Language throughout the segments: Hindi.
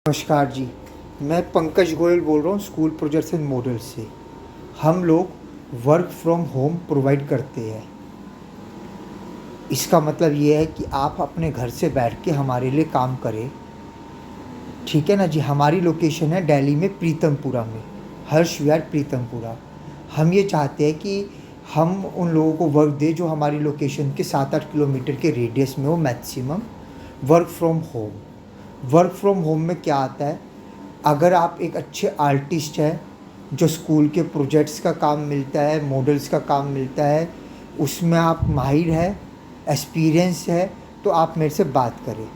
नमस्कार जी। मैं पंकज गोयल बोल रहा हूँ स्कूल प्रोजेक्ट्स एंड मॉडल्स से। हम लोग वर्क फ्रॉम होम प्रोवाइड करते हैं। इसका मतलब ये है कि आप अपने घर से बैठ के हमारे लिए काम करें, ठीक है ना जी। हमारी लोकेशन है दिल्ली में प्रीतमपुरा में, हर्ष विहार प्रीतमपुरा। हम ये चाहते हैं कि हम उन लोगों को वर्क दें जो हमारी लोकेशन के 7-8 किलोमीटर के रेडियस में हो maximum. Work from home, work from home में क्या आता है, अगर आप एक अच्छे आर्टिस्ट हैं जो स्कूल के प्रोजेक्ट्स का काम मिलता है, मॉडल्स का काम मिलता है, उसमें आप माहिर है, एक्सपीरियंस है, तो आप मेरे से बात करें।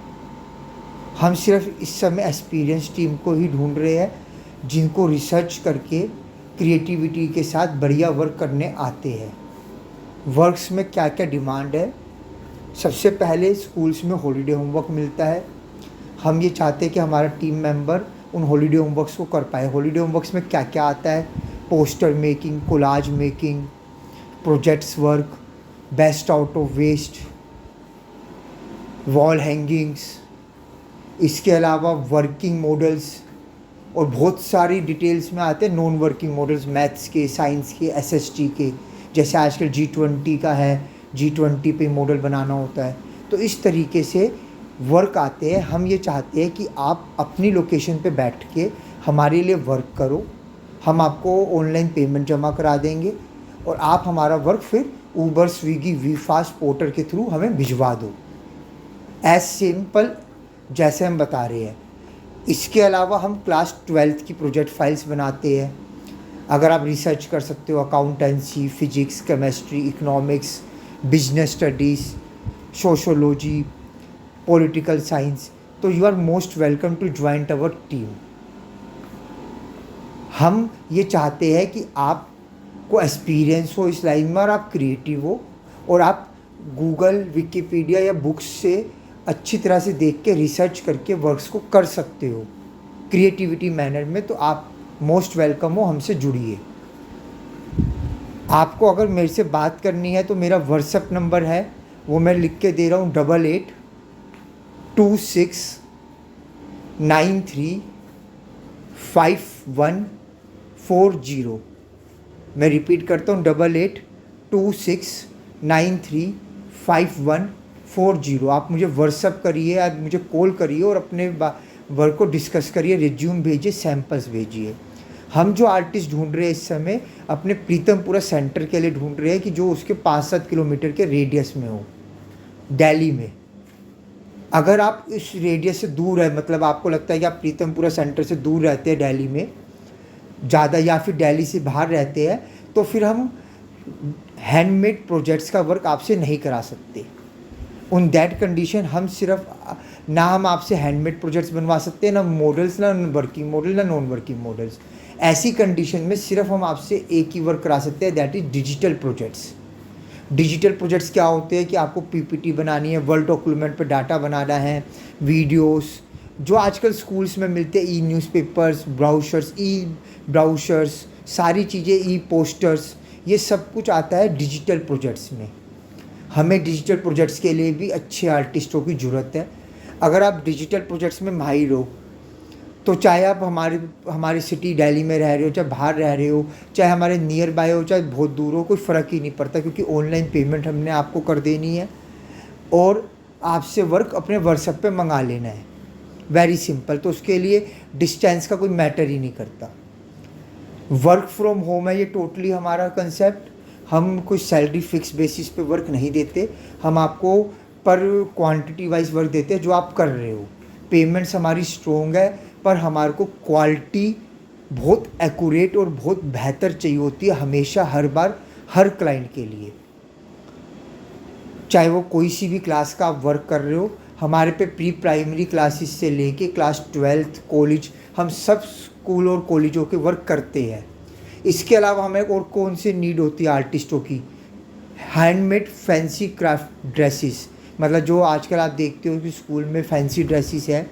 हम सिर्फ इस समय एक्सपीरियंस टीम को ही ढूंढ रहे हैं जिनको रिसर्च करके क्रिएटिविटी के साथ बढ़िया वर्क करने आते हैं। वर्क्स में क्या क्या डिमांड है, सबसे पहले स्कूल्स में हॉलीडे होमवर्क मिलता है। हम ये चाहते हैं कि हमारा टीम मेंबर उन हॉलीडे होमवर्क्स को कर पाए। हॉलीडे होमवर्क्स में क्या क्या आता है, poster making, collage making, projects work, best out of waste, wall hangings, इसके अलावा वर्किंग मॉडल्स, और बहुत सारी डिटेल्स में आते हैं नॉन वर्किंग मॉडल्स, मैथ्स के, साइंस के, एसएसटी के, जैसे आजकल G20 का है, G20 पे मॉडल बनाना होता है। तो इस तरीके से वर्क आते हैं। हम ये चाहते हैं कि आप अपनी लोकेशन पे बैठ के हमारे लिए वर्क करो। हम आपको ऑनलाइन पेमेंट जमा करा देंगे और आप हमारा वर्क फिर Uber, Swiggy, we fast portal के थ्रू हमें भिजवा दो। एज सिंपल जैसे हम बता रहे हैं। इसके अलावा हम क्लास 12th की प्रोजेक्ट फाइल्स बनाते हैं। अगर आप रिसर्च कर सकते हो accountancy, physics, chemistry, economics, business studies, sociology, political science, तो you are most welcome to join our team. हम ये चाहते हैं कि आपको एक्सपीरियंस हो इस लाइन में और आप क्रिएटिव हो और आप गूगल, विकिपीडिया या बुक्स से अच्छी तरह से देख के रिसर्च करके वर्क्स को कर सकते हो क्रिएटिविटी मैनर में। तो आप मोस्ट वेलकम हो, हमसे जुड़िए। आपको अगर मेरे से बात करनी है तो मेरा व्हाट्सएप नंबर है, वो मैं लिख के दे रहा हूँ, 8826935140। मैं रिपीट करता हूँ, 8826935140। आप मुझे व्हाट्सअप करिए, आप मुझे कॉल करिए और अपने वर्क को डिस्कस करिए, रिज्यूम भेजिए, सैम्पल्स भेजिए। हम जो आर्टिस्ट ढूंढ रहे हैं इस समय अपने प्रीतमपुरा सेंटर के लिए ढूंढ रहे हैं कि जो उसके 5-7 किलोमीटर के रेडियस में हो दिल्ली में। अगर आप इस रेडियस से दूर है, मतलब आपको लगता है कि आप प्रीतमपुरा सेंटर से दूर रहते हैं दिल्ली में ज़्यादा, या फिर दिल्ली से बाहर रहते हैं, तो फिर हम हैंडमेड प्रोजेक्ट्स का वर्क आपसे नहीं करा सकते। उन दैट कंडीशन हम सिर्फ ना हम आपसे हैंडमेड प्रोजेक्ट्स बनवा सकते हैं, ना मॉडल्स, ना वर्किंग मॉडल, ना नॉन वर्किंग मॉडल्स। ऐसी कंडीशन में सिर्फ हम आपसे एक ही वर्क करा सकते हैं, that is digital projects. Digital projects क्या होते हैं कि आपको पीपीटी बनानी है, वर्ड डॉक्यूमेंट पे डाटा बनाना है, वीडियोस जो आजकल स्कूल्स में मिलते हैं, ई न्यूज़पेपर्स, ब्राउशर्स, ई ब्राउशर्स, सारी चीज़ें, ई पोस्टर्स, ये सब कुछ आता है डिजिटल प्रोजेक्ट्स में। हमें डिजिटल प्रोजेक्ट्स के लिए भी अच्छे आर्टिस्टों की ज़रूरत है। अगर आप डिजिटल प्रोजेक्ट्स में माहिर हो तो चाहे आप हमारे सिटी दिल्ली में रह रहे हो, चाहे बाहर रह रहे हो, चाहे हमारे नियर बाय हो, चाहे बहुत दूर हो, कोई फ़र्क ही नहीं पड़ता, क्योंकि ऑनलाइन पेमेंट हमने आपको कर देनी है और आपसे वर्क अपने व्हाट्सएप पे मंगा लेना है। Very simple. तो उसके लिए डिस्टेंस का कोई मैटर ही नहीं करता। वर्क फ्रॉम होम है ये टोटली हमारा कंसेप्ट। हम कोई सैलरी फिक्स बेसिस पे वर्क नहीं देते, हम आपको पर क्वांटिटी वाइज वर्क देते हैं जो आप कर रहे हो। पेमेंट्स हमारी स्ट्रॉन्ग है, पर हमारे को क्वालिटी बहुत एक्यूरेट और बहुत बेहतर चाहिए होती है हमेशा, हर बार, हर क्लाइंट के लिए। चाहे वो कोई सी भी क्लास का आप वर्क कर रहे हो, हमारे पे प्री प्राइमरी क्लासेस से लेके क्लास 12th कॉलेज, हम सब स्कूल और कॉलेजों के वर्क करते हैं। इसके अलावा हमें और कौन सी नीड होती है आर्टिस्टों की, हैंडमेड फैंसी क्राफ्ट ड्रेसेस, मतलब जो आजकल आप देखते हो कि स्कूल में फैंसी ड्रेसेस है,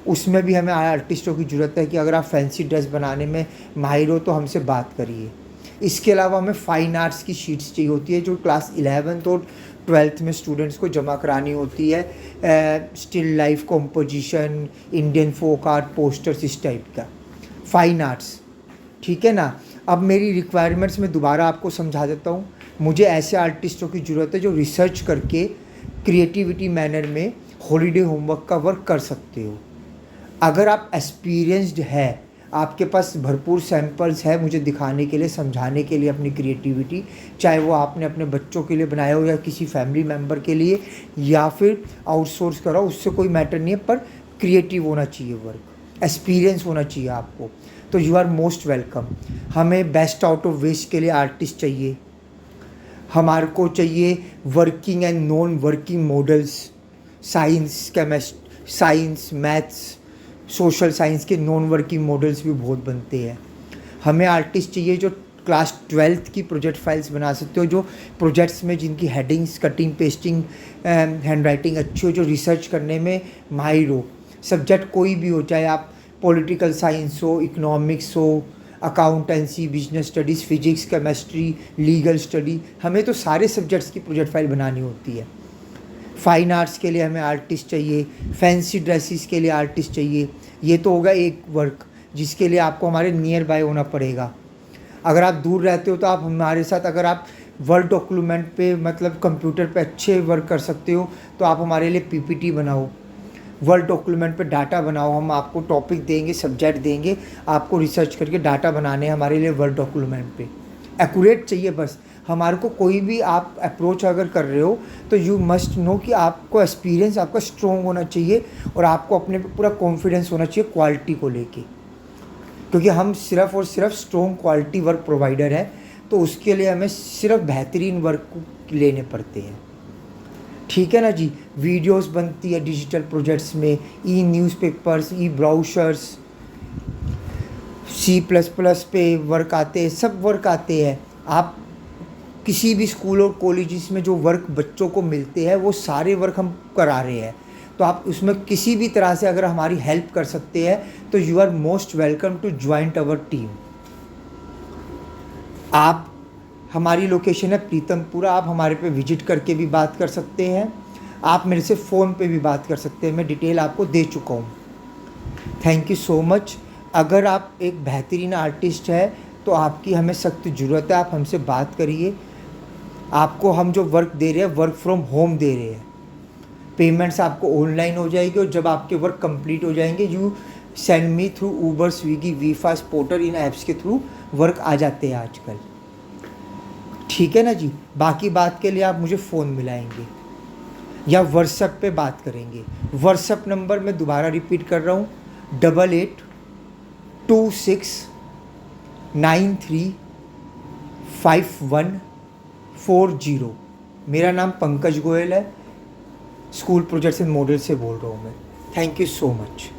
उसमें भी हमें आर्टिस्टों की ज़रूरत है कि अगर आप फैंसी ड्रेस बनाने में माहिर हो तो हमसे बात करिए। इसके अलावा हमें फ़ाइन आर्ट्स की शीट्स चाहिए होती है जो क्लास 11th और ट्वेल्थ में स्टूडेंट्स को जमा करानी होती है, still life composition, Indian folk art, posters, इस टाइप का, फाइन आर्ट्स। ठीक है ना। अब मेरी रिक्वायरमेंट्स में दोबारा आपको समझा देता हूँ। मुझे ऐसे आर्टिस्टों की ज़रूरत है जो रिसर्च करके क्रिएटिविटी मैनर में हॉलीडे होमवर्क का वर्क कर सकते हो। अगर आप एक्सपीरियंस्ड है, आपके पास भरपूर सैम्पल्स है मुझे दिखाने के लिए, समझाने के लिए अपनी क्रिएटिविटी, चाहे वो आपने अपने बच्चों के लिए बनाया हो या किसी फैमिली मेम्बर के लिए या फिर आउटसोर्स कराओ, उससे कोई मैटर नहीं है, पर क्रिएटिव होना चाहिए वर्क, एक्सपीरियंस होना चाहिए आपको, तो यू आर मोस्ट वेलकम। हमें बेस्ट आउट ऑफ वेस्ट के लिए आर्टिस्ट चाहिए, हमारे को चाहिए working and non working models, science maths social science के नॉन वर्किंग मॉडल्स भी बहुत बनते हैं। हमें आर्टिस्ट चाहिए जो क्लास 12th की प्रोजेक्ट फाइल्स बना सकते हो, जो प्रोजेक्ट्स में जिनकी headings, cutting, pasting, hand writing अच्छी हो, जो रिसर्च करने में माहिर हो। सब्जेक्ट कोई भी हो, चाहे आप पॉलिटिकल साइंस हो, इकोनॉमिक्स हो, accountancy, business studies, physics, chemistry, legal study, हमें तो सारे सब्जेक्ट्स की प्रोजेक्ट फाइल बनानी होती है। फाइन आर्ट्स के लिए हमें आर्टिस्ट चाहिए, फैंसी ड्रेसेस के लिए आर्टिस्ट चाहिए। ये तो होगा एक वर्क जिसके लिए आपको हमारे नियर बाय होना पड़ेगा। अगर आप दूर रहते हो तो आप हमारे साथ, अगर आप वर्ड डॉक्यूमेंट पे मतलब कंप्यूटर पे अच्छे वर्क कर सकते हो तो आप हमारे लिए पीपीटी बनाओ, वर्ड डॉक्यूमेंट पे डाटा बनाओ। हम आपको टॉपिक देंगे, सब्जेक्ट देंगे, आपको रिसर्च करके डाटा बनाने हैं हमारे लिए वर्ड डॉक्यूमेंट पे। एक्यूरेट चाहिए बस। हमारे को कोई भी आप अप्रोच अगर कर रहे हो तो यू मस्ट नो कि आपको एक्सपीरियंस आपका स्ट्रॉन्ग होना चाहिए और आपको अपने पे पूरा कॉन्फिडेंस होना चाहिए क्वालिटी को लेके, क्योंकि हम सिर्फ और सिर्फ स्ट्रॉन्ग क्वालिटी वर्क प्रोवाइडर है, तो उसके लिए हमें सिर्फ बेहतरीन वर्क लेने पड़ते हैं। ठीक है ना जी। वीडियोस बनती है डिजिटल प्रोजेक्ट्स में, ई न्यूज़पेपर्स, ई ब्राउशर्स, C++ पे वर्क आते हैं, सब वर्क आते हैं। आप किसी भी स्कूल और कॉलेजेस में जो वर्क बच्चों को मिलते हैं वो सारे वर्क हम करा रहे हैं, तो आप उसमें किसी भी तरह से अगर हमारी हेल्प कर सकते हैं तो you are most welcome to join our team. आप, हमारी लोकेशन है प्रीतमपुरा, आप हमारे पे विजिट करके भी बात कर सकते हैं, आप मेरे से फ़ोन पे भी बात कर सकते हैं, मैं डिटेल आपको दे चुका हूँ। Thank you so much. अगर आप एक बेहतरीन आर्टिस्ट है तो आपकी हमें सख्त ज़रूरत है, आप हमसे बात करिए। आपको हम जो वर्क दे रहे हैं वर्क फ्रॉम होम दे रहे हैं, पेमेंट्स आपको ऑनलाइन हो जाएगी और जब आपके वर्क कंप्लीट हो जाएंगे you send me through Uber, Swiggy, WeFast, Porter, इन ऐप्स के थ्रू वर्क आ जाते हैं आजकल। ठीक है ना जी। बाकी बात के लिए आप मुझे फ़ोन मिलाएंगे या व्हाट्सएप पे बात करेंगे। व्हाट्सएप नंबर मैं दोबारा रिपीट कर रहा हूँ, 8826935140। मेरा नाम पंकज गोयल है, स्कूल प्रोजेक्ट्स एंड मॉडल से बोल रहा हूँ मैं। Thank you so much.